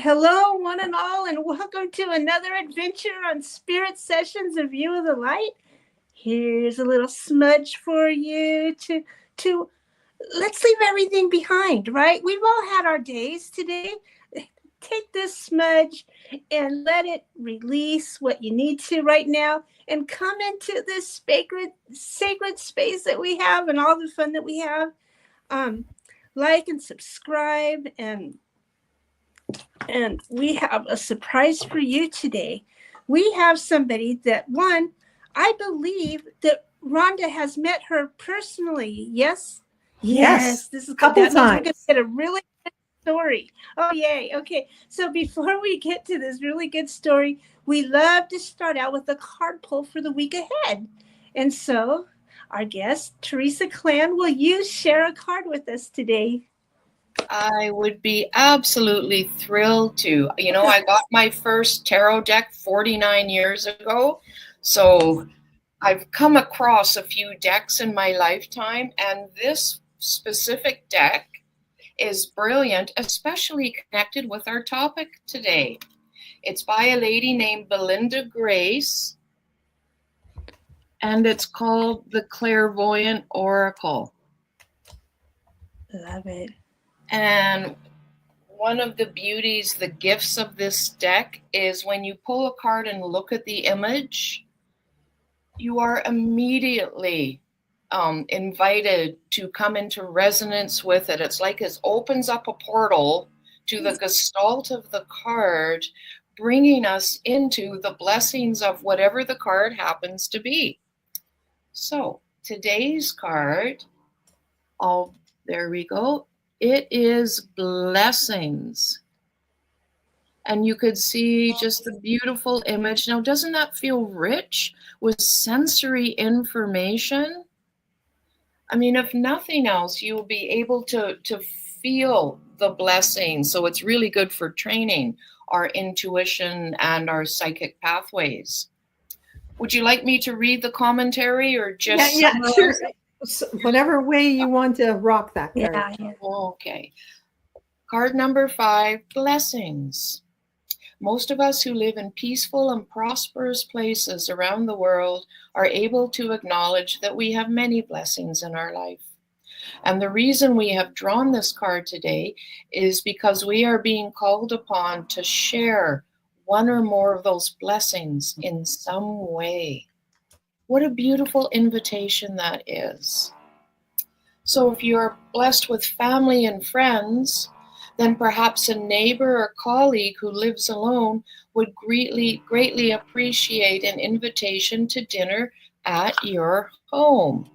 Hello, one and all, and welcome to another adventure on Spirit Sessions of View of the Light. Here's a little smudge for you to let's leave everything behind, right? We've all had our days today. Take this smudge and let it release what you need to right now and come into this sacred space that we have and all the fun that we have. Like and subscribe, and we have a surprise for you today. We have somebody that, one, I believe that Rhonda has met her personally. Yes? Yes. This is a couple times. We're going to get a really good story. Oh, yay. Okay. So before we get to this really good story, we love to start out with a card pull for the week ahead. And so our guest, Teresa Klan, will you share a card with us today? I would be absolutely thrilled to. You know, I got my first tarot deck 49 years ago, so I've come across a few decks in my lifetime, and this specific deck is brilliant, especially connected with our topic today. It's by a lady named Belinda Grace, and it's called the Clairvoyant Oracle. Love it. And one of the beauties, the gifts of this deck is when you pull a card and look at the image, you are immediately invited to come into resonance with it. It's like it opens up a portal to the gestalt of the card, bringing us into the blessings of whatever the card happens to be. So today's card, there we go. It is blessings. And you could see just the beautiful image. Now, doesn't that feel rich with sensory information? I mean, if nothing else, you will be able to feel the blessings. So it's really good for training our intuition and our psychic pathways. Would you like me to read the commentary or just... Yeah, sure. Whatever way you want to rock that card. Yeah. Okay. Card number 5, blessings. Most of us who live in peaceful and prosperous places around the world are able to acknowledge that we have many blessings in our life. And the reason we have drawn this card today is because we are being called upon to share one or more of those blessings in some way. What a beautiful invitation that is. So if you're blessed with family and friends, then perhaps a neighbor or colleague who lives alone would greatly appreciate an invitation to dinner at your home.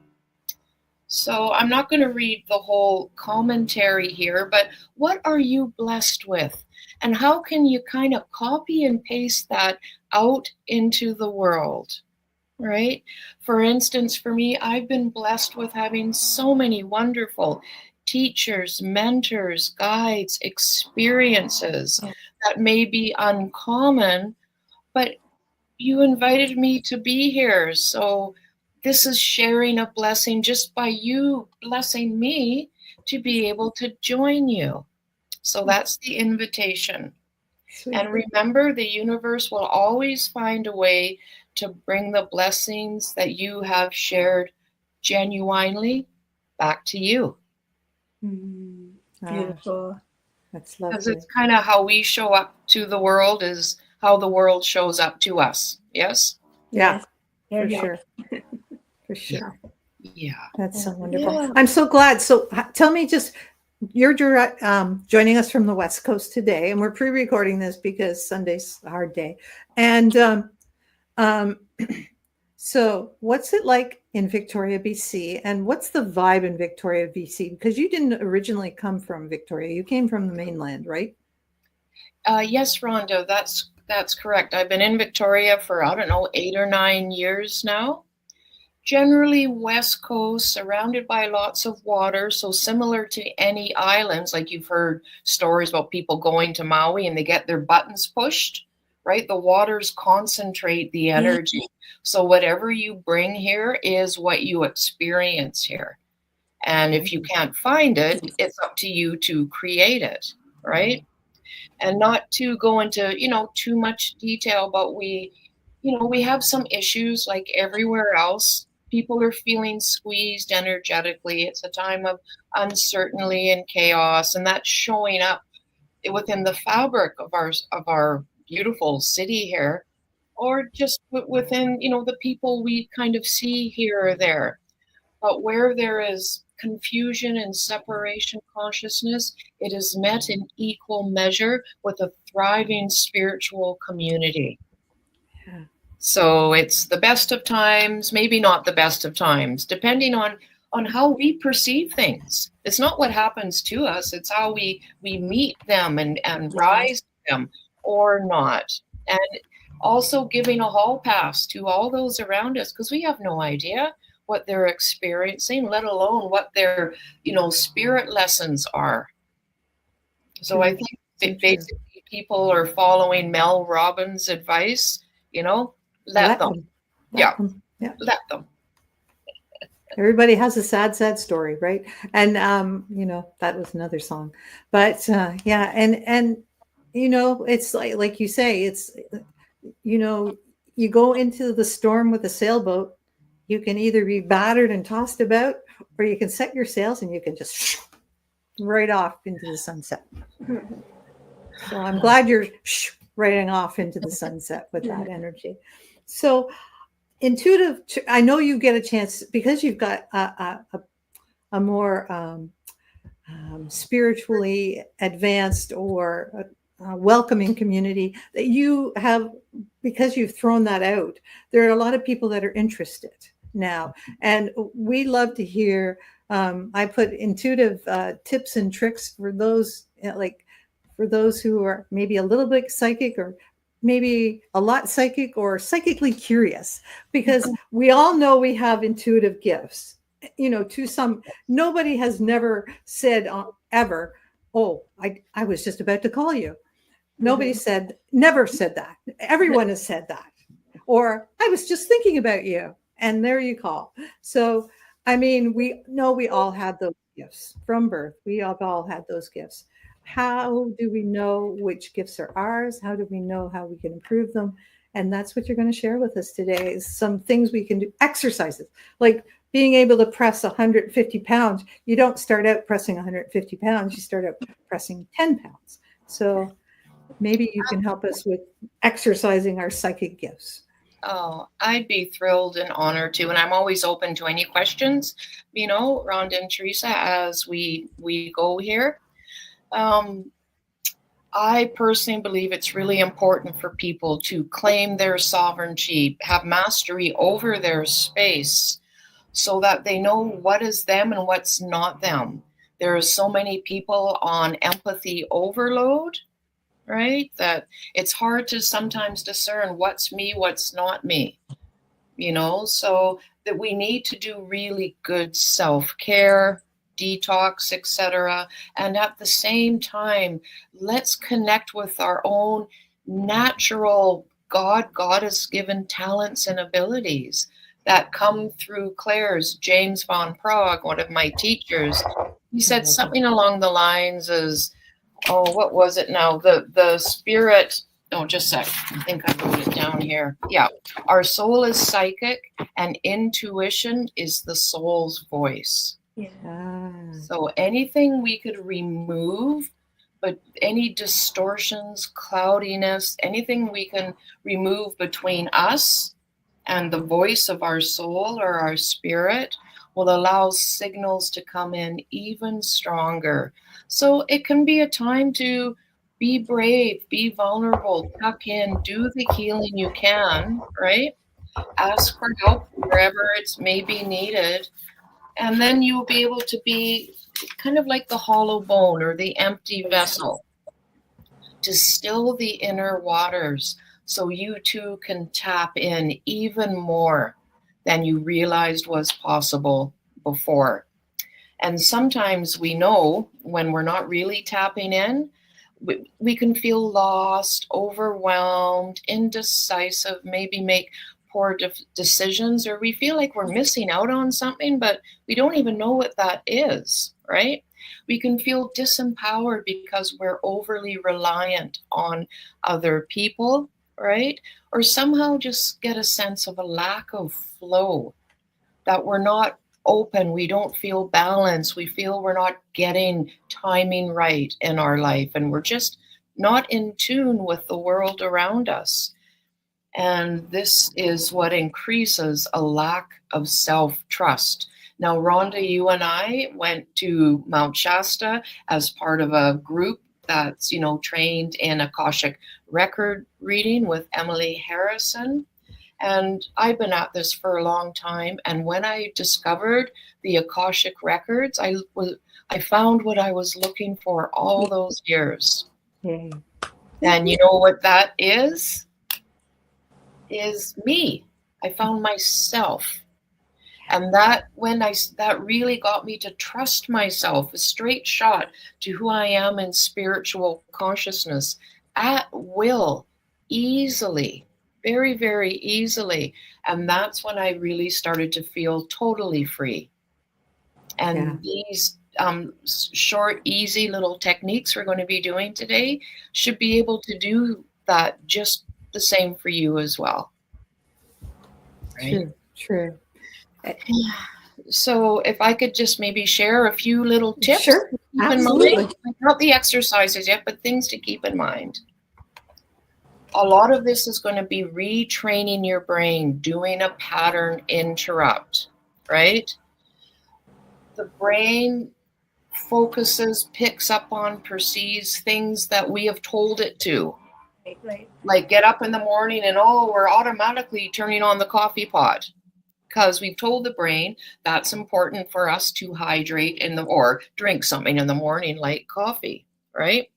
So I'm not going to read the whole commentary here, but what are you blessed with? And how can you kind of copy and paste that out into the world? Right? For instance, for me, I've been blessed with having so many wonderful teachers, mentors, guides, experiences that may be uncommon, but you invited me to be here. So this is sharing a blessing just by you blessing me to be able to join you. So that's the invitation. Sweet. And remember, the universe will always find a way to bring the blessings that you have shared genuinely back to you. Beautiful. That's lovely. Because it's kind of how we show up to the world is how the world shows up to us. Yes? Yeah, for sure. For sure. Yeah. That's so wonderful. Yeah. I'm so glad. So tell me, just, you're joining us from the West Coast today, and we're pre-recording this because Sunday's a hard day. And so what's it like in Victoria, BC? And what's the vibe in Victoria, BC? Because you didn't originally come from Victoria. You came from the mainland, right? Yes, Rhonda, that's correct. I've been in Victoria for, 8 or 9 years now. Generally West Coast, surrounded by lots of water. So similar to any islands, like you've heard stories about people going to Maui and they get their buttons pushed, right? The waters concentrate the energy. So whatever you bring here is what you experience here. And if you can't find it, it's up to you to create it, right? And not to go into, too much detail, but we have some issues like everywhere else. People are feeling squeezed energetically. It's a time of uncertainty and chaos, and that's showing up within the fabric of our beautiful city here, or just within, the people we kind of see here or there. But where there is confusion and separation consciousness, it is met in equal measure with a thriving spiritual community. Yeah. So it's the best of times, maybe not the best of times, depending on how we perceive things. It's not what happens to us, it's how we meet them and rise to them or not. And also giving a hall pass to all those around us, because we have no idea what they're experiencing, let alone what their, spirit lessons are. So I think basically people are following Mel Robbins' advice, let them. Yeah. Let them. Everybody has a sad story, right? And that was another song. But yeah, and it's like you say, it's you go into the storm with a sailboat, you can either be battered and tossed about, or you can set your sails and you can just right off into the sunset. So I'm glad you're riding off into the sunset with that energy. So intuitive, I know you get a chance because you've got a more spiritually advanced or welcoming community that you have, because you've thrown that out. There are a lot of people that are interested now, and we love to hear. I put intuitive tips and tricks for those for those who are maybe a little bit psychic, or maybe a lot psychic, or psychically curious, because we all know we have intuitive gifts. To some, nobody has never said ever, "Oh, I was just about to call you." Nobody never said that. Everyone has said that. Or I was just thinking about you, and there you call. So, I mean, we know we all had those gifts from birth. We have all had those gifts. How do we know which gifts are ours? How do we know how we can improve them? And that's what you're going to share with us today, is some things we can do, exercises, like being able to press 150 pounds. You don't start out pressing 150 pounds. You start out pressing 10 pounds. So maybe you can help us with exercising our psychic gifts. Oh, I'd be thrilled and honored to. And I'm always open to any questions, Rhonda and Teresa, as we go here. I personally believe it's really important for people to claim their sovereignty, have mastery over their space, so that they know what is them and what's not them. There are so many people on empathy overload, right? That it's hard to sometimes discern what's me, what's not me, so that we need to do really good self-care, detox, etc. And at the same time, let's connect with our own natural goddess given talents and abilities that come through clairs. James von Prague, one of my teachers, he said something along the lines as, what was it now? The spirit. Oh, just a sec. I think I wrote it down here. Yeah. Our soul is psychic, and intuition is the soul's voice. Yeah. So anything we could remove, but any distortions, cloudiness, anything we can remove between us and the voice of our soul or our spirit will allow signals to come in even stronger. So it can be a time to be brave, be vulnerable, tuck in, do the healing you can, right? Ask for help wherever it's maybe needed. And then you'll be able to be kind of like the hollow bone or the empty vessel, to still the inner waters, so you too can tap in even more than you realized was possible before. And sometimes we know when we're not really tapping in, we can feel lost, overwhelmed, indecisive, maybe make poor decisions, or we feel like we're missing out on something, but we don't even know what that is, right? We can feel disempowered because we're overly reliant on other people, right? Or somehow just get a sense of a lack of flow, that we're not open, we don't feel balanced, we feel we're not getting timing right in our life, and we're just not in tune with the world around us. And this is what increases a lack of self-trust. Now, Rhonda, you and I went to Mount Shasta as part of a group that's, trained in Akashic record reading with Emily Harrison. And I've been at this for a long time. And when I discovered the Akashic records, I found what I was looking for all those years. Yay. And you know what that is? Is me. I found myself. And that really got me to trust myself, a straight shot to who I am in spiritual consciousness at will, easily, very, very easily. And that's when I really started to feel totally free. And these short, easy little techniques we're going to be doing today should be able to do that just the same for you as well. Right? True. So if I could just maybe share a few little tips. Sure, absolutely. Not the exercises yet, but things to keep in mind. A lot of this is going to be retraining your brain, doing a pattern interrupt, right? The brain focuses, picks up on, perceives things that we have told it to. Right. Like get up in the morning and, we're automatically turning on the coffee pot because we've told the brain that's important for us to hydrate or drink something in the morning like coffee, right?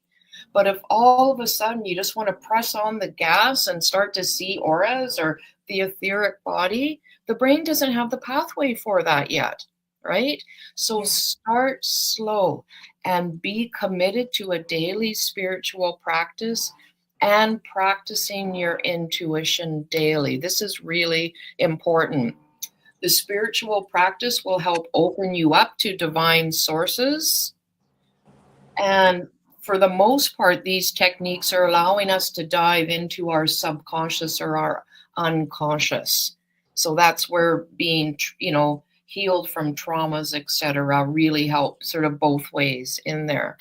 But if all of a sudden you just want to press on the gas and start to see auras or the etheric body, the brain doesn't have the pathway for that yet, right? So start slow and be committed to a daily spiritual practice and practicing your intuition daily. This is really important. The spiritual practice will help open you up to divine sources. And for the most part, these techniques are allowing us to dive into our subconscious or our unconscious. So that's where being, healed from traumas, etc., really help sort of both ways in there.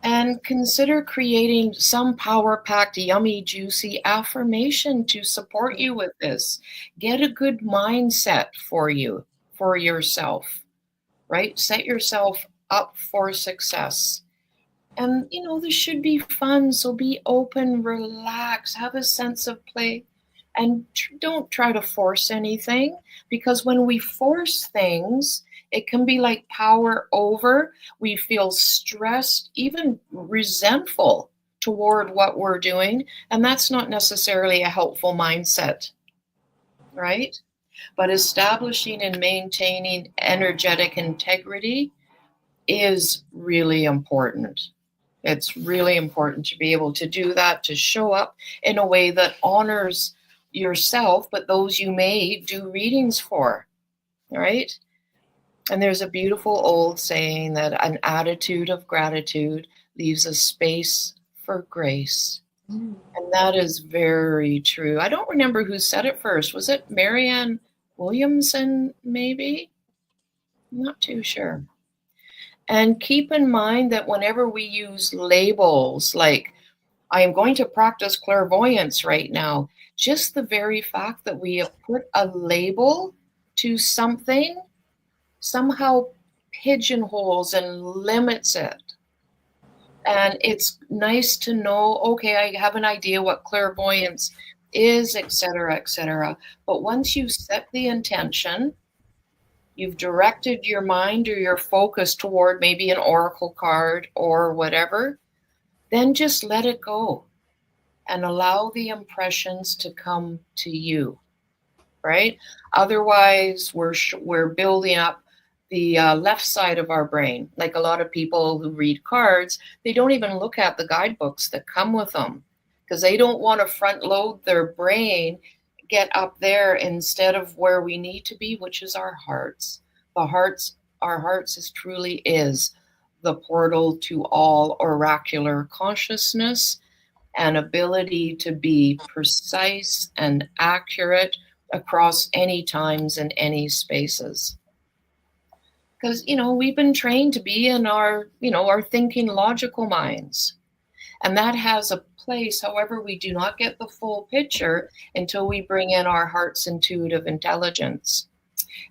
And consider creating some power-packed, yummy, juicy affirmation to support you with this. Get a good mindset for yourself, right? Set yourself up for success. And, this should be fun. So be open, relax, have a sense of play, and don't try to force anything, because when we force things, it can be like power over. We feel stressed, even resentful toward what we're doing. And that's not necessarily a helpful mindset, right? But establishing and maintaining energetic integrity is really important. It's really important to be able to do that, to show up in a way that honors yourself, but those you may do readings for, right? And there's a beautiful old saying that an attitude of gratitude leaves a space for grace. And that is very true. I don't remember who said it first. Was it Marianne Williamson, maybe? I'm not too sure. And keep in mind that whenever we use labels like, I am going to practice clairvoyance right now, just the very fact that we have put a label to something somehow pigeonholes and limits it. And it's nice to know, okay, I have an idea what clairvoyance is, etc., etc. But once you set the intention, you've directed your mind or your focus toward maybe an oracle card or whatever, then just let it go and allow the impressions to come to you, right? Otherwise, we're building up the left side of our brain. Like a lot of people who read cards, they don't even look at the guidebooks that come with them because they don't want to front load their brain, get up there instead of where we need to be, which is our hearts. The hearts our hearts truly is the portal to all oracular consciousness and ability to be precise and accurate across any times and any spaces. Because, we've been trained to be in our thinking logical minds. And that has a place. However, we do not get the full picture until we bring in our heart's intuitive intelligence.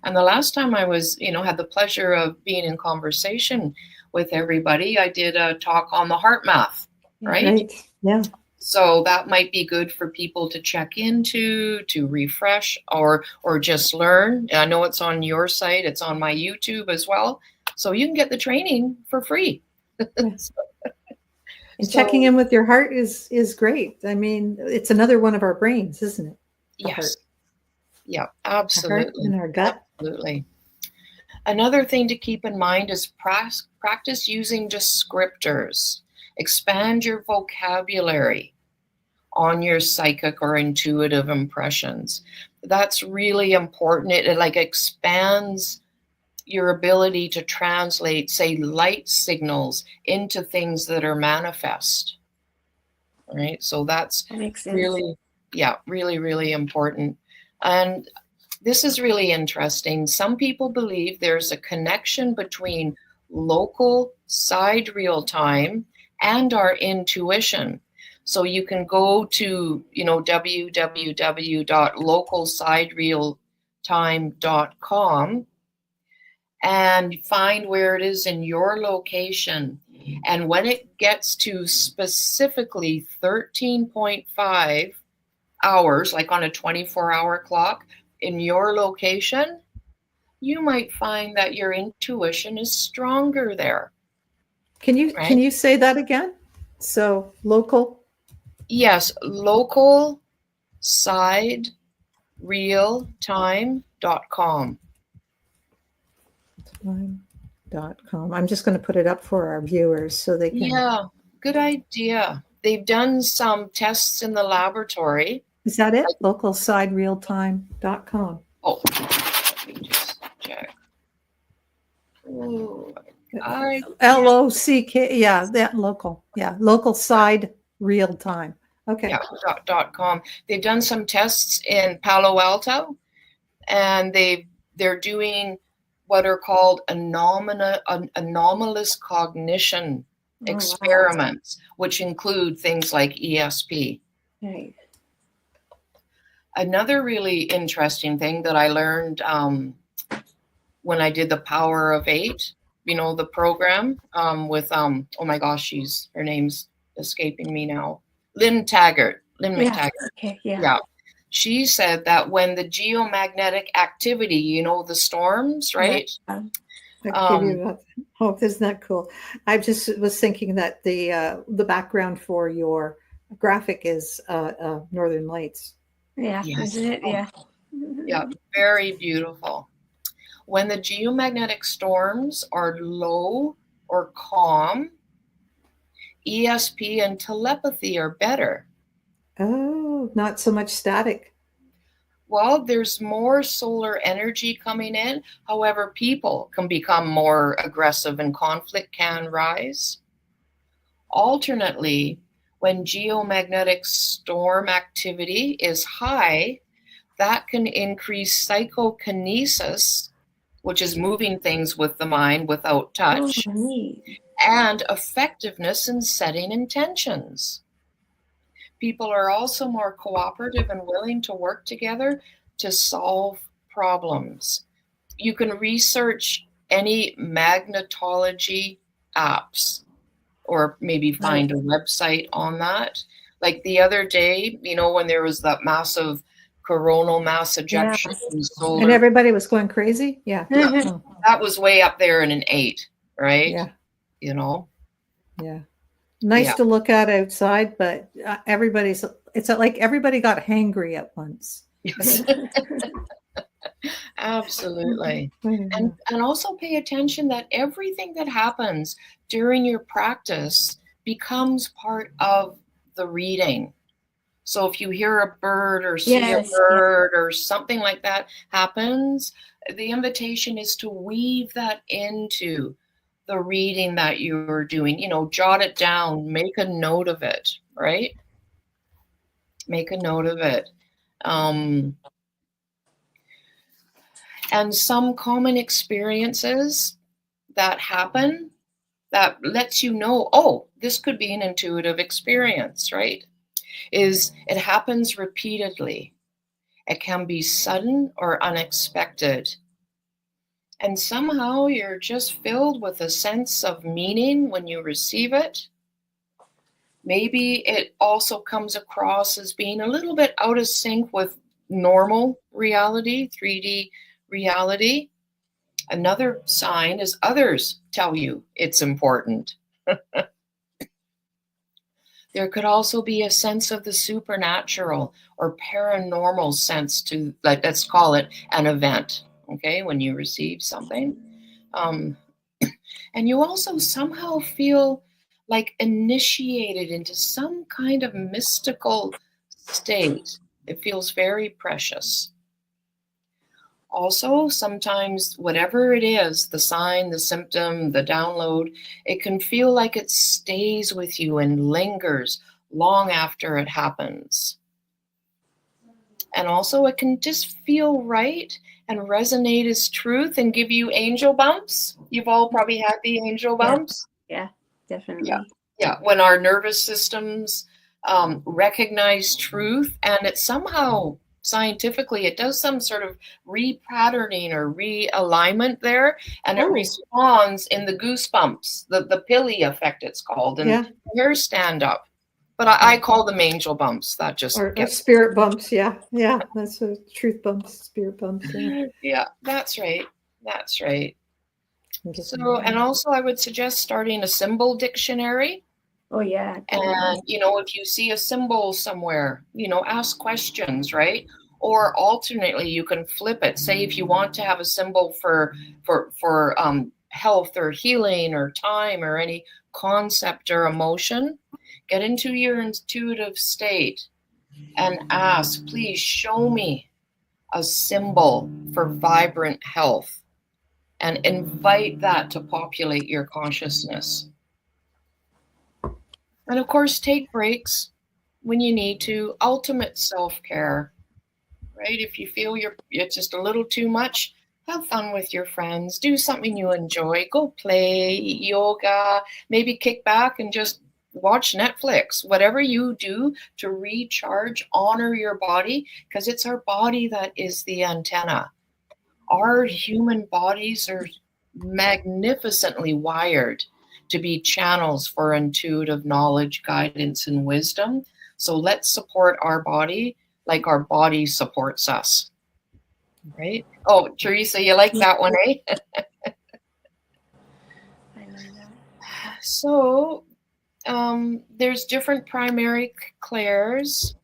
And the last time I was, had the pleasure of being in conversation with everybody, I did a talk on the HeartMath, right? Yeah. So that might be good for people to check into, to refresh, or just learn. I know it's on your site. It's on my YouTube as well. So you can get the training for free. Yes. And checking in with your heart is great. I mean, it's another one of our brains, isn't it? The yes. Heart. Yeah, absolutely. Our heart and our gut. Absolutely. Another thing to keep in mind is practice using descriptors. Expand your vocabulary on your psychic or intuitive impressions. That's really important. It like expands your ability to translate, say, light signals into things that are manifest. Right? So that makes sense. really, really important. And this is really interesting. Some people believe there's a connection between local sidereal time and our intuition. So you can go to, www.localsiderealtime.com and find where it is in your location. And when it gets to specifically 13.5 hours, like on a 24-hour clock in your location, you might find that your intuition is stronger there. Can you say that again? So local? Yes, localsiderealtime.com. Time.com. I'm just going to put it up for our viewers so they can. Yeah, good idea. They've done some tests in the laboratory. Is that it? Localsiderealtime.com. Oh, let me just check. Ooh, LOCK. Yeah, that local. Yeah, local side real time. Okay. Yeah, .com. They've done some tests in Palo Alto, and they're doing what are called anomalous cognition experiments, which include things like ESP. Right. Another really interesting thing that I learned when I did the Power of Eight, the program with oh my gosh, her name's escaping me now. Lynn McTaggart. Okay, yeah. She said that when the geomagnetic activity, the storms, right? Isn't that cool? I just was thinking that the background for your graphic is Northern Lights. Yeah, yes. Isn't it? Yeah. Yeah, very beautiful. When the geomagnetic storms are low or calm, ESP and telepathy are better. Oh, not so much static. Well, there's more solar energy coming in. However, people can become more aggressive and conflict can rise. Alternately, when geomagnetic storm activity is high, that can increase psychokinesis, which is moving things with the mind without touch, and effectiveness in setting intentions. People are also more cooperative and willing to work together to solve problems. You can research any magnetology apps or maybe find a website on that. Like the other day, when there was that massive coronal mass ejection. And everybody was going crazy? Yeah. That was way up there in an 8, right? Yeah. Yeah. Nice to look at outside, but it's like everybody got hangry at once. Yes. Absolutely. And also pay attention that everything that happens during your practice becomes part of the reading. So if you hear a bird or see Yes, a bird or something like that happens, the invitation is to weave that into the reading that you're doing. You know, jot it down, make a note of it, right? Make a note of it. And some common experiences that happen that lets you know, oh, this could be an intuitive experience, right? Is it happens repeatedly. It can be sudden or unexpected. And somehow you're just filled with a sense of meaning when you receive it. Maybe it also comes across as being a little bit out of sync with normal reality, 3D reality. Another sign is others tell you it's important. There could also be a sense of the supernatural or paranormal sense to, like, let's call it an event, okay, when you receive something. And you also somehow feel like initiated into some kind of mystical state. It feels very precious. Also, sometimes whatever it is, the sign, the symptom, the download, it can feel like it stays with you and lingers long after it happens. And also, it can just feel right and resonate as truth and give you angel bumps. You've all probably had the angel bumps. yeah, definitely. Yeah. When our nervous systems recognize truth, and it somehow scientifically it does some sort of repatterning or realignment there, and it responds in the goosebumps, the pilly effect it's called, and hairs stand up. But I call them angel bumps. That just or spirit bumps. Yeah, that's a truth bumps, spirit bumps. Yeah, that's right. So, and also I would suggest starting a symbol dictionary. Oh yeah. And, you know, if you see a symbol somewhere, you know, ask questions, right? Or alternately, you can flip it. Say if you want to have a symbol for health or healing or time or any concept or emotion, get into your intuitive state and ask, please show me a symbol for vibrant health, and invite that to populate your consciousness. And of course, take breaks when you need to. Ultimate self-care, right? If you feel it's just a little too much, have fun with your friends. Do something you enjoy. Go play yoga. Maybe kick back and just watch Netflix. Whatever you do to recharge, honor your body, because it's our body that is the antenna. Our human bodies are magnificently wired to be channels for intuitive knowledge, guidance, and wisdom. So let's support our body like our body supports us. Right? Oh, Teresa, you like that one, eh? I like that. So there's different primary clairs.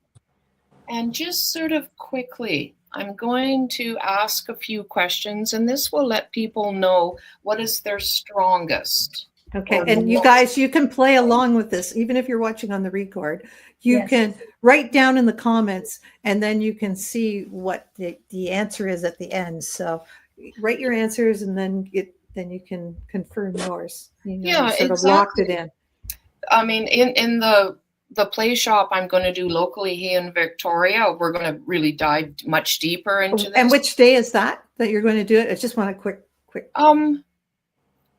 And just sort of quickly, I'm going to ask a few questions, and this will let people know what is their strongest. Okay, and you guys, you can play along with this, even if you're watching on the record. You can write down in the comments, and then you can see what the answer is at the end. So write your answers, and then you can confirm yours. You know, you sort of locked it in. I mean, in the play shop I'm going to do locally here in Victoria, we're going to really dive much deeper into this. And which day is that you're going to do it? I just want a quick.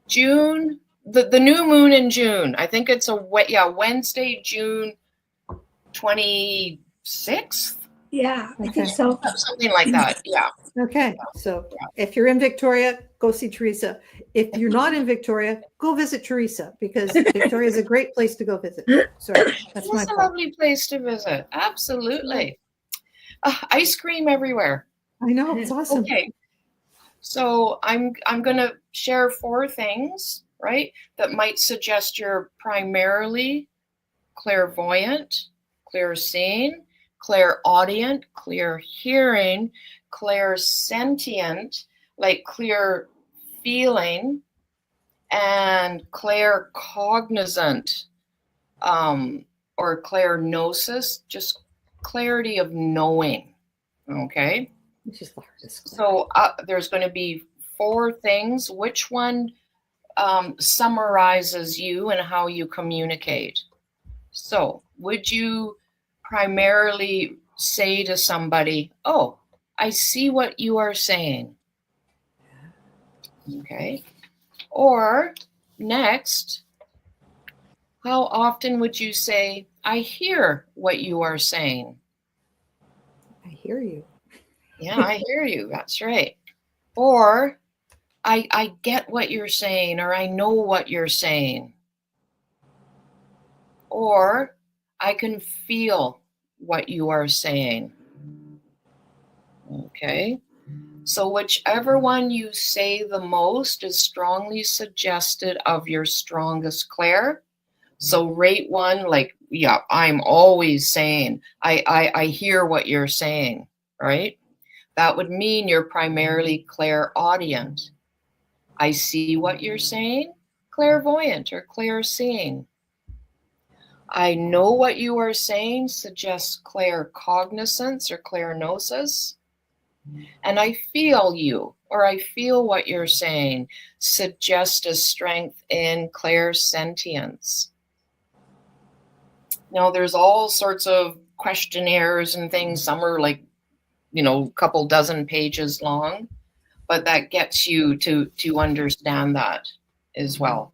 June, the new moon in June. I think it's Wednesday, June 26th. Yeah, I think so. Something like that. Yeah. Okay. So if you're in Victoria, go see Teresa. If you're not in Victoria, go visit Teresa, because Victoria is a great place to go visit. Sorry, that's my point. It's a lovely place to visit. Absolutely. Ice cream everywhere. I know, it's awesome. Okay. So I'm going to share 4 things, right, that might suggest you're primarily clairvoyant, clairseeing, clairaudient, clear hearing, clairsentient, like clear feeling, and claircognizant, or clairgnosis, just clarity of knowing. Okay. Which is the hardest. So there's going to be 4 things. Which one summarizes you and how you communicate? So would you primarily say to somebody, oh, I see what you are saying? Okay. Or next, how often would you say, I hear what you are saying? I hear you. Yeah, I hear you. That's right. Or I get what you're saying, or I know what you're saying. Or I can feel what you are saying. Okay. So whichever one you say the most is strongly suggested of your strongest clair. So rate 1, like, yeah, I'm always saying, I hear what you're saying, right? That would mean you're primarily clairaudient. I see what you're saying, clairvoyant or clairseeing. I know what you are saying suggests claircognizance or clairgnosis. And I feel you, or I feel what you're saying, suggests a strength in clairsentience. Now, there's all sorts of questionnaires and things. Some are like, a couple dozen pages long, but that gets you to understand that as well.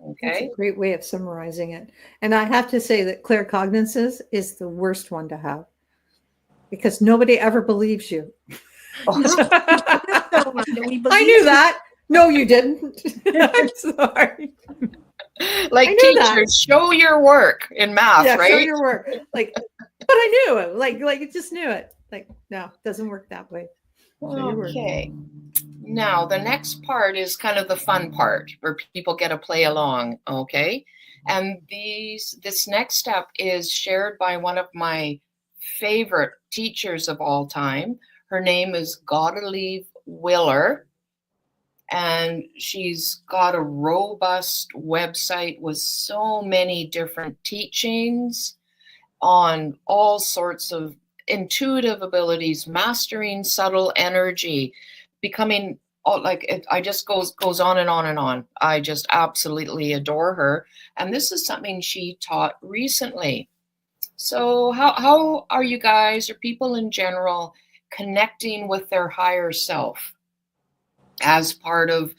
Okay. That's a great way of summarizing it. And I have to say that claircognizance is the worst one to have because nobody ever believes you. I knew that. No, you didn't. I'm sorry. Like teachers, show your work in math, right? Show your work. Like, but I knew it. Like it just knew it. Like, no, it doesn't work that way. Okay. Now, the next part is kind of the fun part where people get to play along, okay? And this next step is shared by one of my favorite teachers of all time. Her name is Godelieve Willer, and she's got a robust website with so many different teachings on all sorts of intuitive abilities, mastering subtle energy, becoming I just goes on and on and on. I just absolutely adore her. And this is something she taught recently. So how are you guys or people in general connecting with their higher self as part of,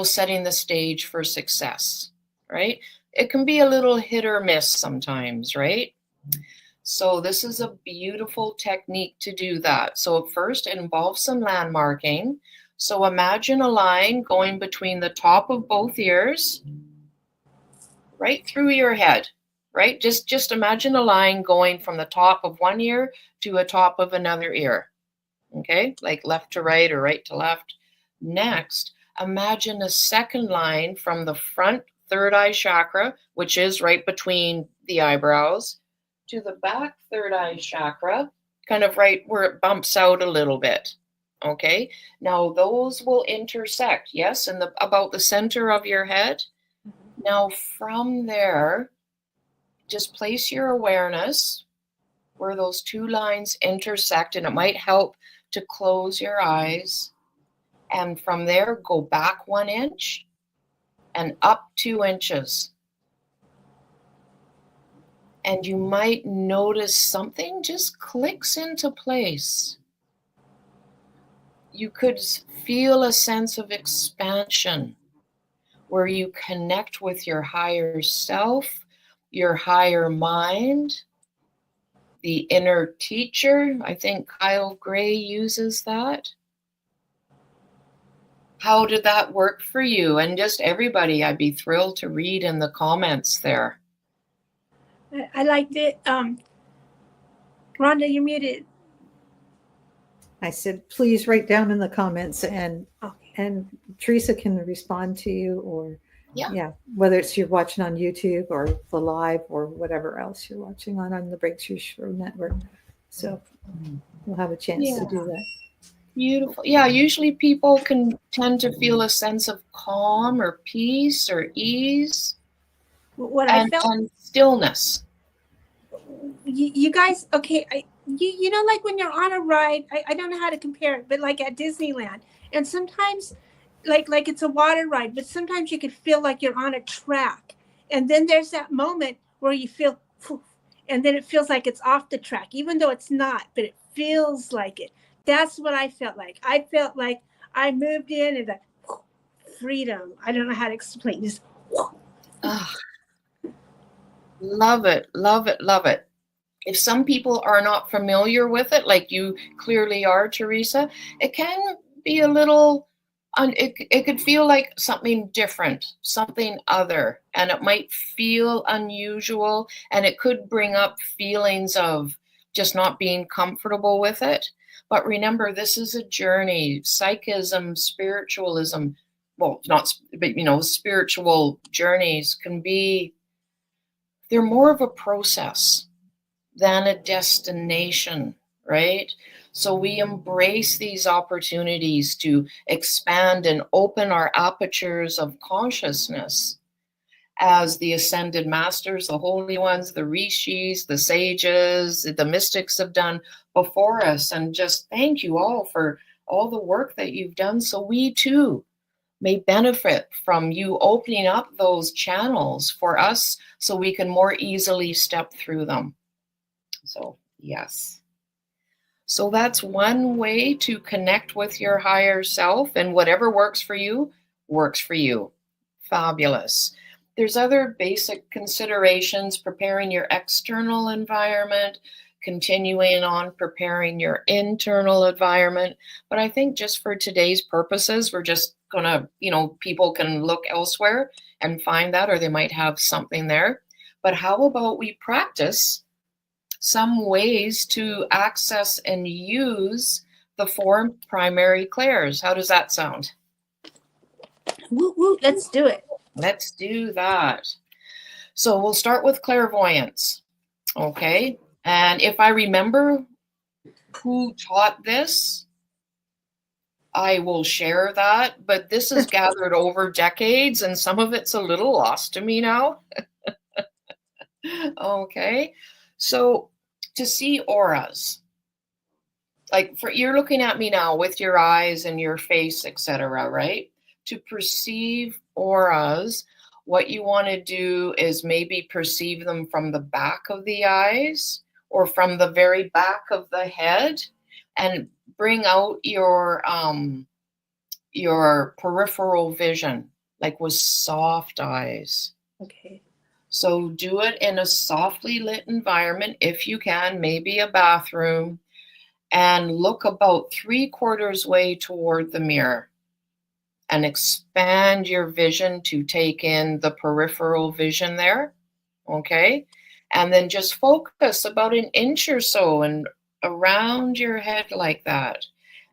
setting the stage for success, right? It can be a little hit or miss sometimes, right? So this is a beautiful technique to do that. So first, it involves some landmarking. So imagine a line going between the top of both ears, right through your head, right? Just imagine a line going from the top of one ear to a top of another ear, okay? Like left to right or right to left. Next, imagine a second line from the front third eye chakra, which is right between the eyebrows, to the back third eye chakra, kind of right where it bumps out a little bit. Okay, now those will intersect, yes, in about the center of your head. Now from there, just place your awareness where those two lines intersect, and it might help to close your eyes. And from there, go back 1 inch and up 2 inches. And you might notice something just clicks into place. You could feel a sense of expansion where you connect with your higher self, your higher mind, the inner teacher. I think Kyle Gray uses that. How did that work for you? And just everybody, I'd be thrilled to read in the comments there. I liked it. Rhonda, you're muted. I said, please write down in the comments, and Teresa can respond to you, or whether it's you're watching on YouTube or the live or whatever else you're watching on the Breakthrough Show Network. So we'll have a chance to do that. Beautiful. Yeah, usually people can tend to feel a sense of calm or peace or ease I felt, and stillness. You guys, okay, you know, like when you're on a ride, I don't know how to compare it, but like at Disneyland, and sometimes like it's a water ride, but sometimes you could feel like you're on a track, and then there's that moment where you feel poof, and then it feels like it's off the track, even though it's not, but it feels like it. That's what I felt like. I felt like I moved in and the freedom. I don't know how to explain this. Oh, love it, love it, love it. If some people are not familiar with it, like you clearly are, Teresa, it can be a little, it could feel like something different, something other, and it might feel unusual, and it could bring up feelings of just not being comfortable with it. But remember, this is a journey. Psychism, spiritualism, well, not, but spiritual journeys can be, they're more of a process than a destination, right? So we embrace these opportunities to expand and open our apertures of consciousness as the ascended masters, the holy ones, the rishis, the sages, the mystics have done before us. And just thank you all for all the work that you've done, so we too may benefit from you opening up those channels for us so we can more easily step through them. So, yes. So that's one way to connect with your higher self, and whatever works for you, works for you. Fabulous. There's other basic considerations: preparing your external environment, continuing on preparing your internal environment. But I think just for today's purposes, we're just going to, people can look elsewhere and find that, or they might have something there. But how about we practice some ways to access and use the 4 primary clairs? How does that sound? Woo, woo, let's do it. Let's do that. So we'll start with clairvoyance. Okay. And if I remember who taught this, I will share that. But this is gathered over decades, and some of it's a little lost to me now. Okay. So to see auras, like you're looking at me now with your eyes and your face, etc., right? To perceive auras, what you want to do is maybe perceive them from the back of the eyes or from the very back of the head, and bring out your peripheral vision, like with soft eyes. Okay. So do it in a softly lit environment if you can, maybe a bathroom, and look about 3/4 way toward the mirror and expand your vision to take in the peripheral vision there. Okay. And then just focus about 1 inch or so and around your head like that.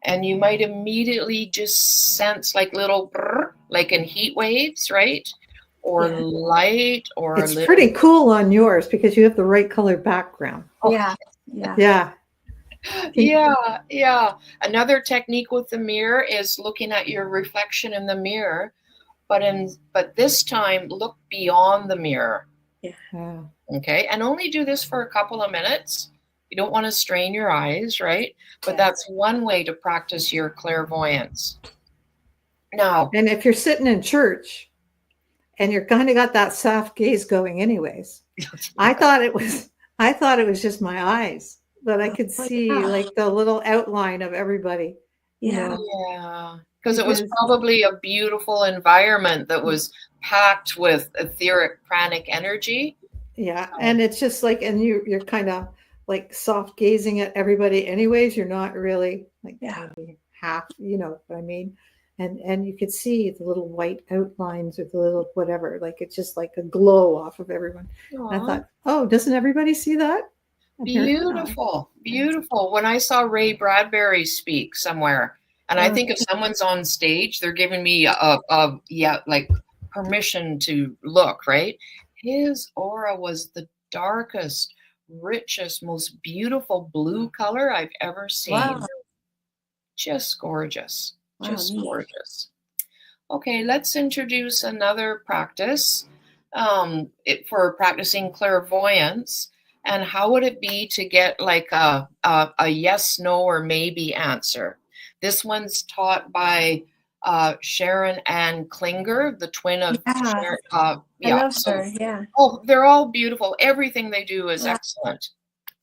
And you might immediately just sense like little brrr, like in heat waves, right? Or light, or it's pretty cool on yours because you have the right color background. Yeah. Yeah. Another technique with the mirror is looking at your reflection in the mirror, but this time look beyond the mirror. Yeah. Okay, and only do this for a couple of minutes. You don't want to strain your eyes, right? But that's one way to practice your clairvoyance. Now, and if you're sitting in church and you're kind of got that soft gaze going anyways, I thought it was just my eyes, but I could see like the little outline of everybody. Yeah. Because it was probably a beautiful environment that was packed with etheric pranic energy. Yeah. And it's just like, and you're kind of like soft gazing at everybody anyways. You're not really like maybe half, you know what I mean? And you could see the little white outlines or the little whatever, like it's just like a glow off of everyone. And I thought, oh, doesn't everybody see that? Beautiful. When I saw Ray Bradbury speak somewhere, and I think if someone's on stage, they're giving me like permission to look, right? His aura was the darkest, richest, most beautiful blue color I've ever seen. Wow. Just gorgeous. Just gorgeous. Okay, let's introduce another practice for practicing clairvoyance. And how would it be to get like a yes, no, or maybe answer? This one's taught by Sharon Ann Klinger, the twin of Yeah, Sharon. I love her. Yeah. Oh, they're all beautiful. Everything they do is excellent.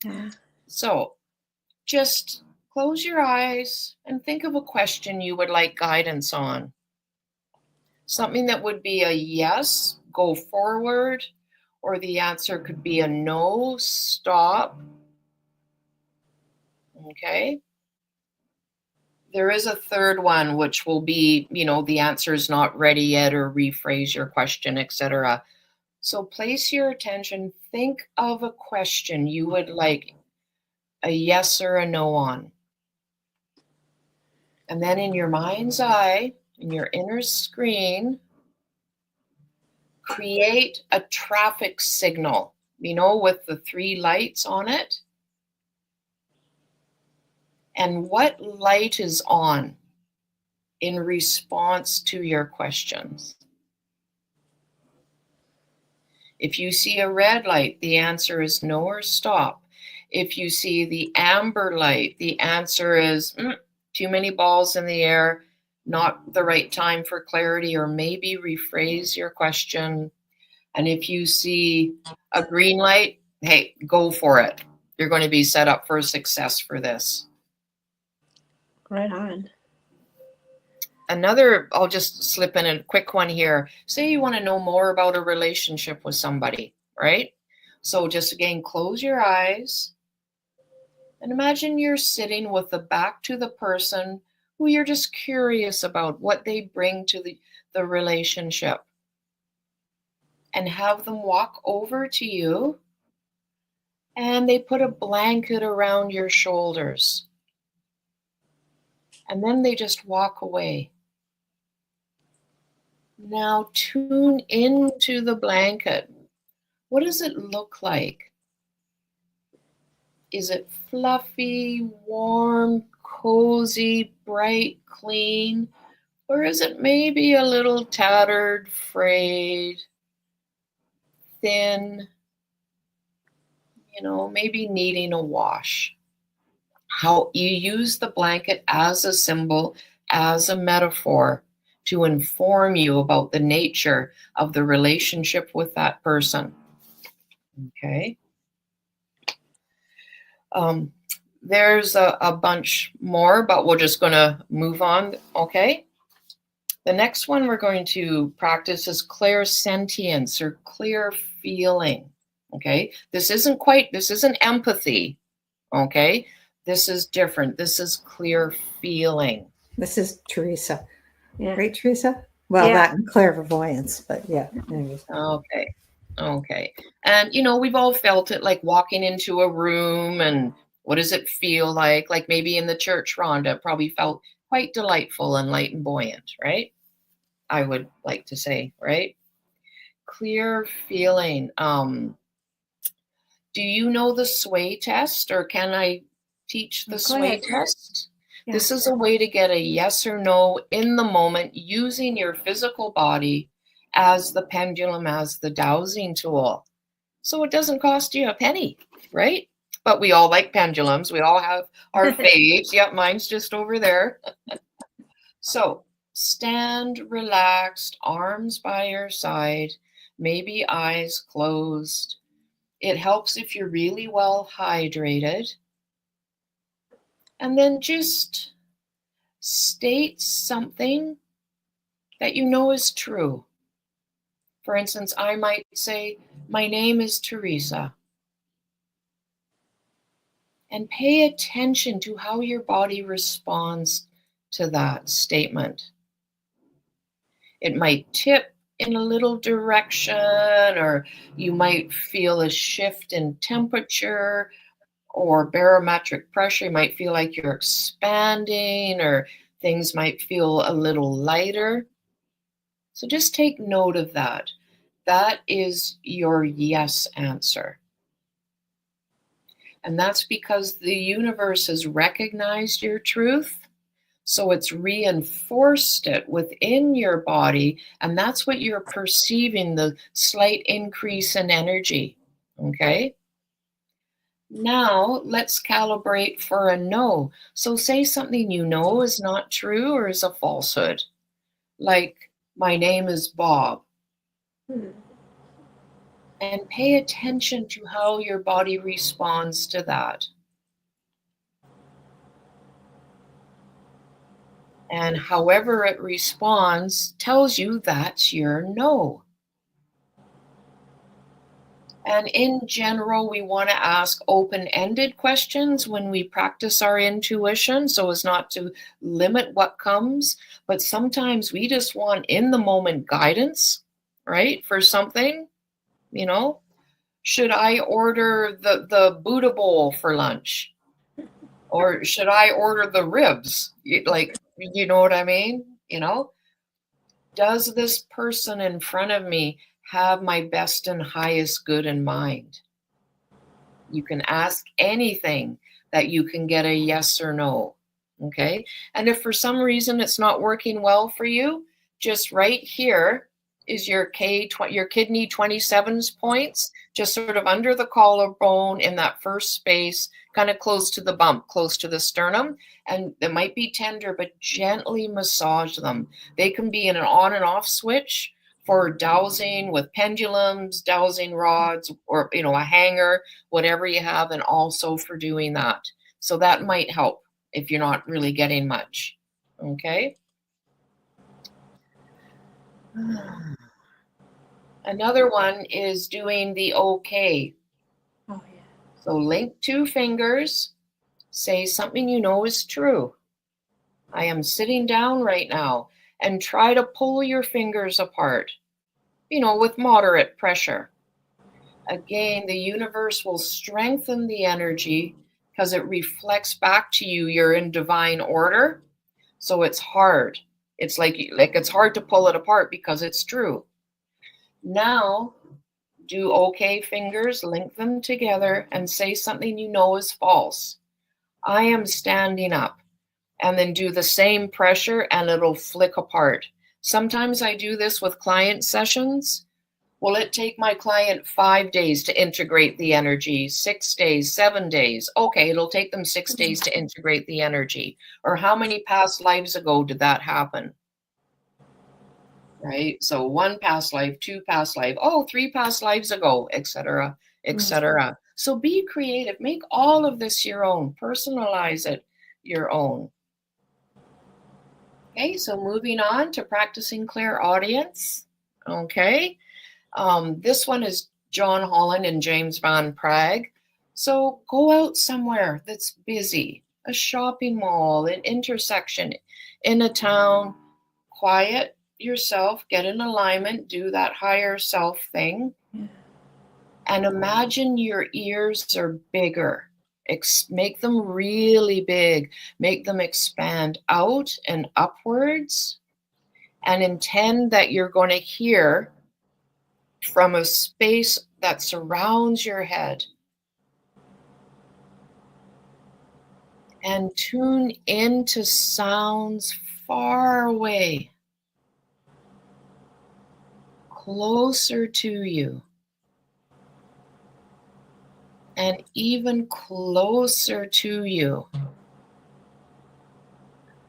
Yeah. So just close your eyes and think of a question you would like guidance on. Something that would be a yes, go forward, or the answer could be a no, stop. Okay. There is a third one, which will be, the answer is not ready yet, or rephrase your question, etc. So place your attention, think of a question you would like a yes or a no on. And then in your mind's eye, in your inner screen, create a traffic signal, with the 3 lights on it. And what light is on in response to your questions? If you see a red light, the answer is no or stop. If you see the amber light, the answer is too many balls in the air, not the right time for clarity, or maybe rephrase your question. And if you see a green light, hey, go for it. You're going to be set up for success for this. Right on. I'll just slip in a quick one here. Say you want to know more about a relationship with somebody, right? So just again, close your eyes and imagine you're sitting with the back to the person who you're just curious about what they bring to the relationship. And have them walk over to you and they put a blanket around your shoulders. And then they just walk away. Now tune into the blanket. What does it look like? Is it fluffy, warm, cozy, bright, clean? Or is it maybe a little tattered, frayed, thin, maybe needing a wash? How you use the blanket as a symbol, as a metaphor to inform you about the nature of the relationship with that person. Okay. There's a bunch more, but we're just going to move on. Okay. The next one we're going to practice is clairsentience, or clear feeling. Okay. This isn't empathy. Okay. This is different. This is clear feeling. This is Teresa. Yeah. Right, Teresa? Well, Yeah. that and clairvoyance, but yeah. Anyways. Okay. And, we've all felt it, like walking into a room, and what does it feel like? Like maybe in the church, Rhonda probably felt quite delightful and light and buoyant, right? I would like to say, right? Clear feeling. Do you know the sway test, or can I teach the sway test? Yeah. This is a way to get a yes or no in the moment using your physical body as the pendulum, as the dowsing tool. So it doesn't cost you a penny, right? But we all like pendulums. We all have our faves. Yep, mine's just over there. So stand relaxed, arms by your side, maybe eyes closed. It helps if you're really well hydrated. And then just state something that you know is true. For instance, I might say, my name is Teresa. And pay attention to how your body responds to that statement. It might tip in a little direction, or you might feel a shift in temperature or barometric pressure. You might feel like you're expanding, or things might feel a little lighter. So just take note of that. That is your yes answer. And that's because the universe has recognized your truth. So it's reinforced it within your body. And that's what you're perceiving, the slight increase in energy. Okay? Now let's calibrate for a no. So say something you know is not true or is a falsehood. Like, my name is Bob. And pay attention to how your body responds to that. And however it responds tells you that's your no. And in general, we want to ask open-ended questions when we practice our intuition, so as not to limit what comes. But sometimes we just want in-the-moment guidance, right, for something. You know, should I order the Buddha bowl for lunch? Or should I order the ribs? Like, you know what I mean? You know, does this person in front of me have my best and highest good in mind? You can ask anything that you can get a yes or no. Okay. And if for some reason it's not working well for you, just right here is your kidney 27's points, just sort of under the collarbone in that first space, kind of close to the bump, close to the sternum. And they might be tender, but gently massage them. They can be in an on and off switch for dowsing with pendulums, dowsing rods, or, you know, a hanger, whatever you have, and also for doing that. So that might help if you're not really getting much. Okay. Another one is doing the okay. Oh, yeah. So link 2 fingers, say something you know is true. I am sitting down right now, and try to pull your fingers apart, you know, with moderate pressure. Again, the universe will strengthen the energy because it reflects back to you. You're in divine order. So it's hard. It's like it's hard to pull it apart because it's true. Now, do okay fingers, link them together, and say something you know is false. I am standing up. And then do the same pressure and it'll flick apart. Sometimes I do this with client sessions. Will it take my client 5 days to integrate the energy? 6 days, 7 days? Okay, it'll take them 6 days to integrate the energy. Or how many past lives ago did that happen? Right? So 1 past life, 2 past life, 3 past lives ago, etc., etc. So be creative. Make all of this your own. Personalize it your own. Okay, so moving on to practicing clairaudience. Okay, this one is John Holland and James Van Prague. So go out somewhere that's busy, a shopping mall, an intersection, in a town, quiet yourself, get in alignment, do that higher self thing, and imagine your ears are bigger. Make them really big, make them expand out and upwards, and intend that you're going to hear from a space that surrounds your head. And tune into sounds far away, closer to you, and even closer to you.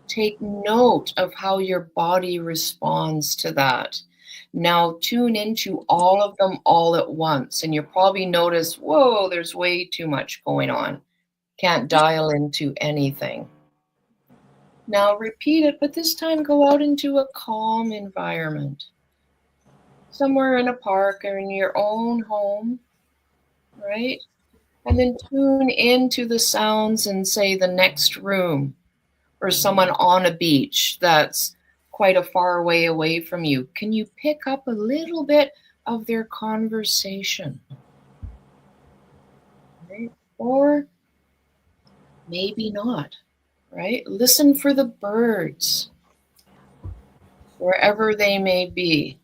Take note of how your body responds to that. Now tune into all of them all at once, and you'll probably notice, whoa, there's way too much going on. Can't dial into anything. Now repeat it, but this time go out into a calm environment. Somewhere in a park or in your own home, right? And then tune into the sounds in, say, the next room, or someone on a beach that's quite a far way away from you. Can you pick up a little bit of their conversation? Right? Or maybe not, right? Listen for the birds, wherever they may be,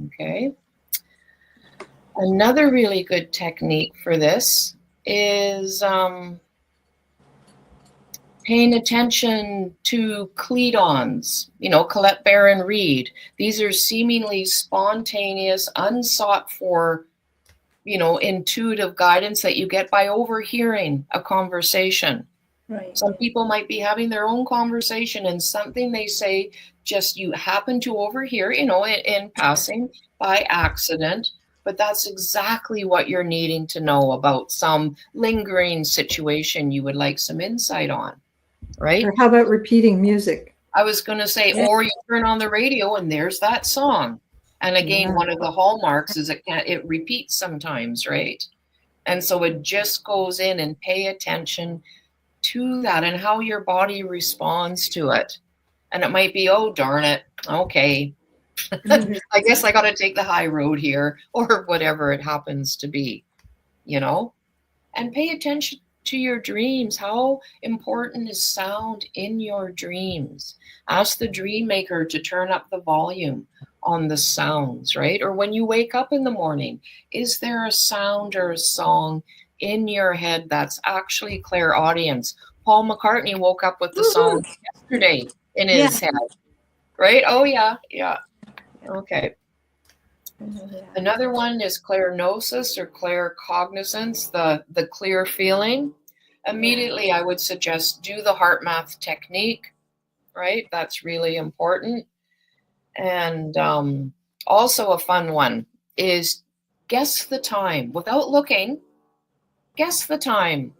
okay? Another really good technique for this is paying attention to cledons, Colette Baron Reid. These are seemingly spontaneous, unsought for intuitive guidance that you get by overhearing a conversation. Right. Some people might be having their own conversation and something they say just you happen to overhear, in passing by accident. But that's exactly what you're needing to know about some lingering situation you would like some insight on, right? Or how about repeating music? I was going to say, or you turn on the radio and there's that song. And again, one of the hallmarks is it repeats sometimes, right? And so it just goes in and pay attention to that and how your body responds to it. And it might be, oh, darn it. Okay. I guess I got to take the high road here, or whatever it happens to be, and pay attention to your dreams. How important is sound in your dreams? Ask the dream maker to turn up the volume on the sounds, right? Or when you wake up in the morning, is there a sound or a song in your head that's actually clairaudience? Paul McCartney woke up with the song yesterday in his head, right? Oh, yeah. Okay. Another one is clairgnosis or claircognizance, the clear feeling. Immediately, I would suggest do the HeartMath technique, right? That's really important. And also a fun one is guess the time without looking. Guess the time.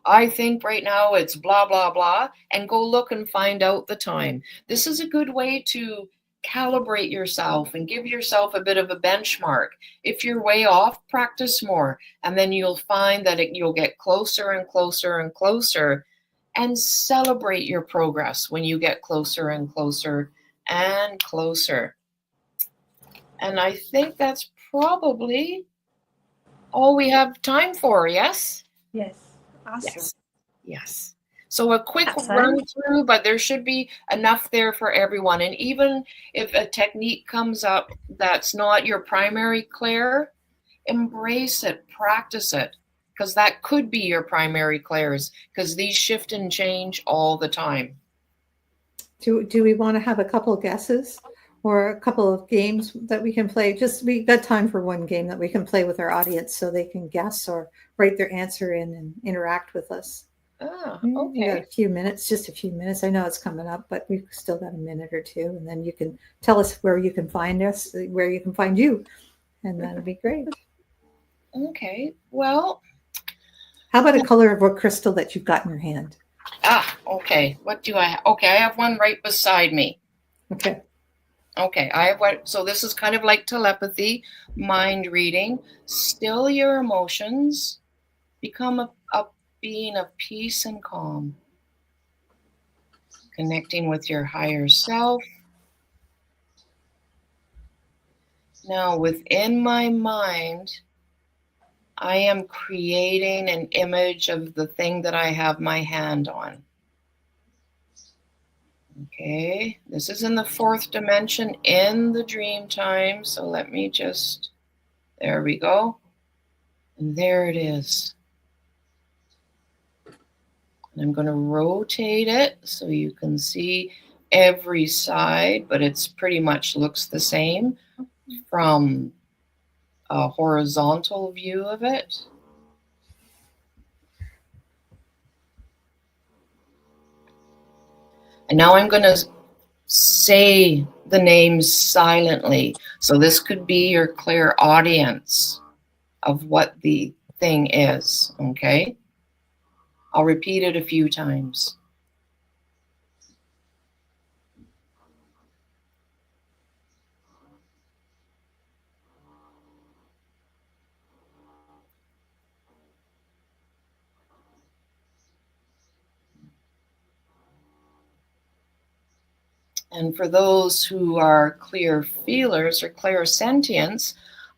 I think right now it's blah, blah, blah, and go look and find out the time. This is a good way to calibrate yourself and give yourself a bit of a benchmark. If you're way off, practice more, and then you'll find that you'll get closer and closer and closer, and celebrate your progress when you get closer and closer and closer. And I think that's probably all we have time for, yes? Yes. Awesome. Yes. So a quick run through, but there should be enough there for everyone. And even if a technique comes up that's not your primary clair, embrace it, practice it, because that could be your primary clairs, because these shift and change all the time. Do we want to have a couple of guesses or a couple of games that we can play? We got time for one game that we can play with our audience so they can guess or write their answer in and interact with us. Okay. You got a few minutes, just a few minutes. I know it's coming up, but we've still got a minute or two, and then you can tell us where you can find us, where you can find you, and that'll be great. Okay. Well, how about a color of a crystal that you've got in your hand? Okay. What do I have? Okay, I have one right beside me. Okay, I have one. So this is kind of like telepathy, mind reading. Still your emotions. Become a being of peace and calm. Connecting with your higher self. Now, within my mind, I am creating an image of the thing that I have my hand on. Okay, this is in the fourth dimension in the dream time. So let me there we go. And there it is. And I'm going to rotate it so you can see every side, but it's pretty much looks the same from a horizontal view of it. And now I'm going to say the names silently. So this could be your clairaudience of what the thing is, okay? I'll repeat it a few times. And for those who are clear feelers or clairsentients,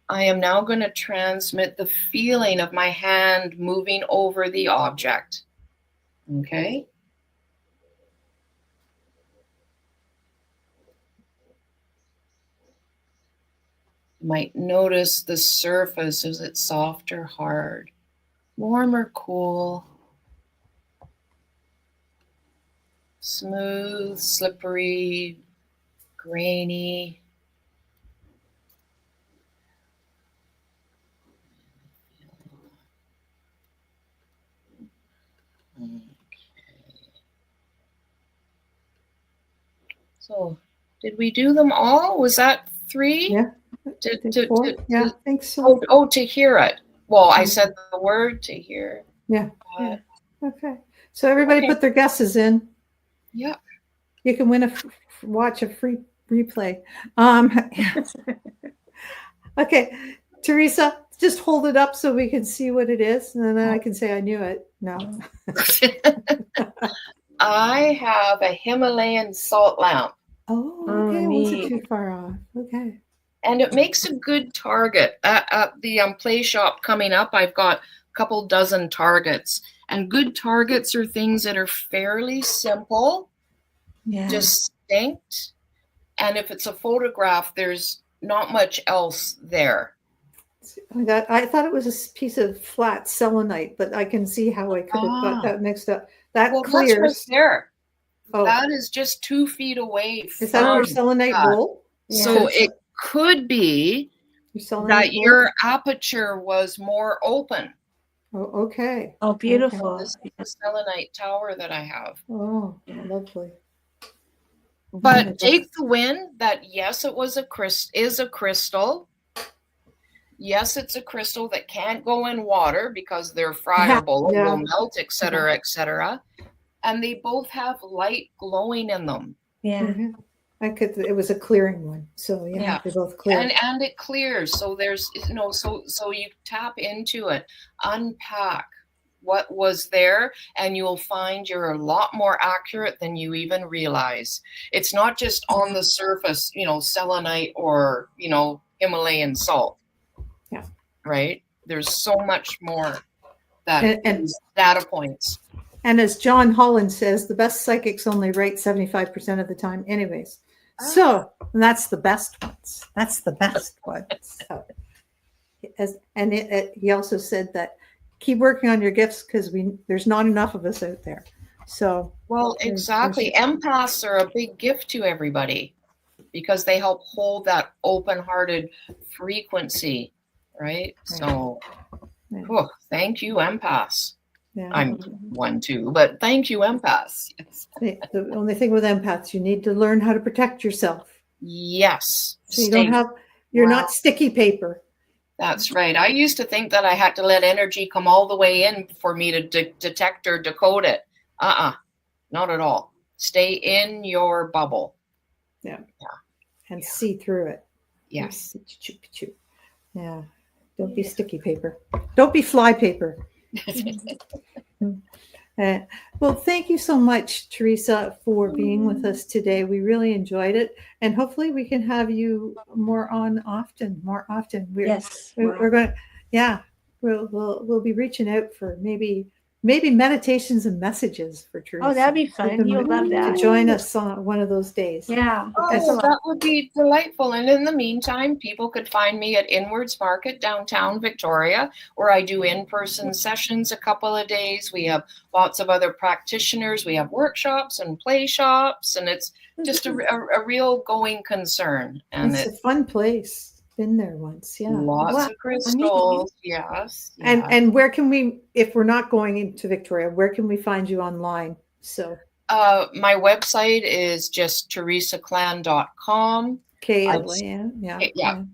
I am now going to transmit the feeling of my hand moving over the object. Okay? You might notice the surface. Is it soft or hard? Warm or cool? Smooth, slippery, grainy. So did we do them all? Was that 3? Yeah. Yeah, I think so. To hear it. Well, I said the word to hear. Yeah. Okay. So everybody put their guesses in. Yeah. You can win watch a free replay. Okay, Teresa, just hold it up so we can see what it is, and then I can say I knew it. No. I have a Himalayan salt lamp. Oh, okay. Wasn't too far off. Okay. And it makes a good target. At the play shop coming up, I've got a couple dozen targets. And good targets are things that are fairly simple, distinct. And if it's a photograph, there's not much else there. I thought it was a piece of flat selenite, but I can see how I could have got that mixed up. That clears. That's right there. Oh. That is just 2 feet away. Is that your selenite bowl? So it could be that your aperture was more open. Oh, okay. Oh, beautiful. Okay. This is the selenite tower that I have. Oh, lovely. But take the win that yes, it was is a crystal. Yes, it's a crystal that can't go in water because they're friable, will melt, etc., etc. And they both have light glowing in them. Yeah. Mm-hmm. It was a clearing one. So they're both clear. And it clears. So there's so you tap into it, unpack what was there, and you'll find you're a lot more accurate than you even realize. It's not just on the surface, selenite or, Himalayan salt. Yeah. Right? There's so much more that is data points. And as John Holland says, the best psychics only write 75% of the time anyways. So that's the best ones. That's the best ones. So, he also said that keep working on your gifts because there's not enough of us out there. So exactly. Empaths are a big gift to everybody because they help hold that open-hearted frequency, right? So thank you, empaths. Yeah. I'm one too, but thank you, empaths. Yes. The only thing with empaths, you need to learn how to protect yourself. Yes. So you're not sticky paper. That's right. I used to think that I had to let energy come all the way in for me to detect or decode it. Not at all. Stay in your bubble. Yeah. And see through it. Yes. Yeah. Don't be sticky paper. Don't be fly paper. Well, thank you so much, Teresa, for being with us today. We really enjoyed it, and hopefully we can have you more often. We're going to, we'll be reaching out for maybe meditations and messages for Teresa. Oh, that'd be fun. You'll love that. To join us on one of those days. Yeah. That would be delightful. And in the meantime, people could find me at Inwards Market, downtown Victoria, where I do in-person sessions a couple of days. We have lots of other practitioners. We have workshops and play shops, and it's just a real going concern. And it's a fun place. Been there once, Lots of crystals, yes. And where can we, if we're not going into Victoria, where can we find you online? So my website is just teresaklan.com.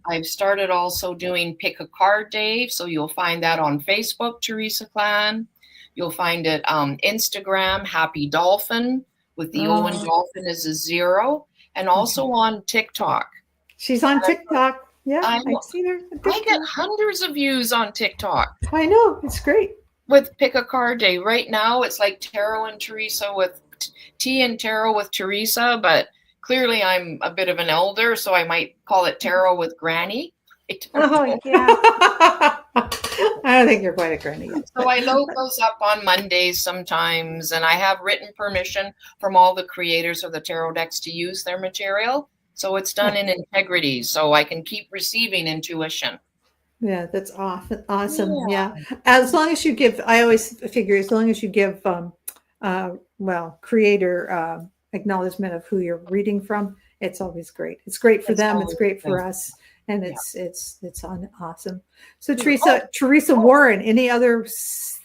I've started also doing Pick a Card Day, so you'll find that on Facebook, Teresa Klan. You'll find it on Instagram, Happy Dolphin, with the O and dolphin is a 0, and also on TikTok. She's on TikTok. Yeah, I've seen her. I get hundreds of views on TikTok. I know. It's great. With Pick a Card Day. Right now, it's like Tarot and Teresa with Tea and Tarot with Teresa, but clearly I'm a bit of an elder, so I might call it Tarot with Granny. I don't think you're quite a granny. So I load those up on Mondays sometimes, and I have written permission from all the creators of the tarot decks to use their material. So it's done in integrity, so I can keep receiving intuition. Yeah, that's awesome. Yeah. As long as you give, I always figure as long as you give, creator acknowledgement of who you're reading from, it's always great. It's great for them. It's great for us. And it's awesome. So Teresa Warren, any other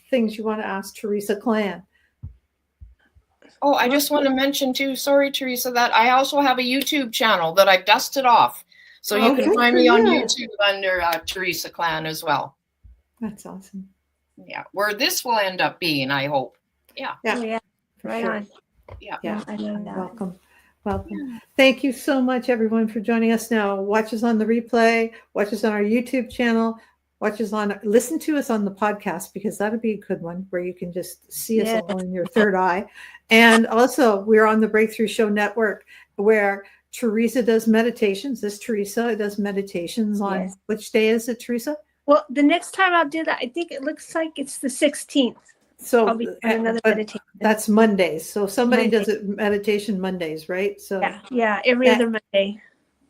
things you want to ask Teresa Klan? Oh, I just want to mention too, sorry, Teresa, that I also have a YouTube channel that I've dusted off. So you can good find for me on you. YouTube under Teresa Klan as well. That's awesome. Yeah, where this will end up being, I hope. Yeah. Yeah. Oh, yeah. For Right sure. on. Yeah. Yeah, I know that. Welcome. Welcome. Thank you so much, everyone, for joining us now. Watch us on the replay, watch us on our YouTube channel, listen to us on the podcast, because that'd be a good one where you can just see us Yeah. all in your third eye. And also, we're on the Breakthrough Show Network, where Teresa does meditations. This Teresa does meditations on, Yes. which day is it, Teresa? Well, the next time I'll do that, I think it looks like it's the 16th. So I'll be doing another but meditation. that's Mondays. So somebody Monday. does it meditation Mondays, right? So Yeah, every other Monday.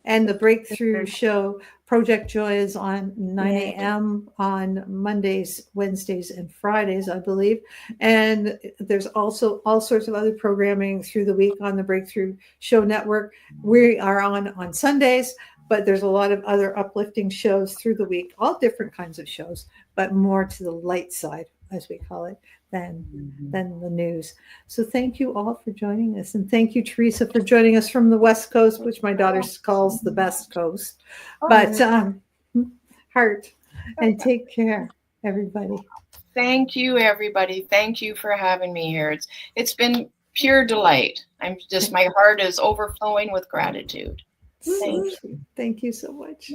and the Breakthrough Show Project Joy is on 9 Yeah. a.m. on Mondays, Wednesdays, and Fridays, I believe. And there's also all sorts of other programming through the week on the Breakthrough Show Network. We are on Sundays, but there's a lot of other uplifting shows through the week, all different kinds of shows, but more to the light side, as we call it, than the news. So thank you all for joining us. And thank you, Teresa, for joining us from the West Coast, which my daughter calls the best coast. But heart, and take care, everybody. Thank you, everybody. Thank you for having me here. It's been pure delight. My heart is overflowing with gratitude. Thank you so much.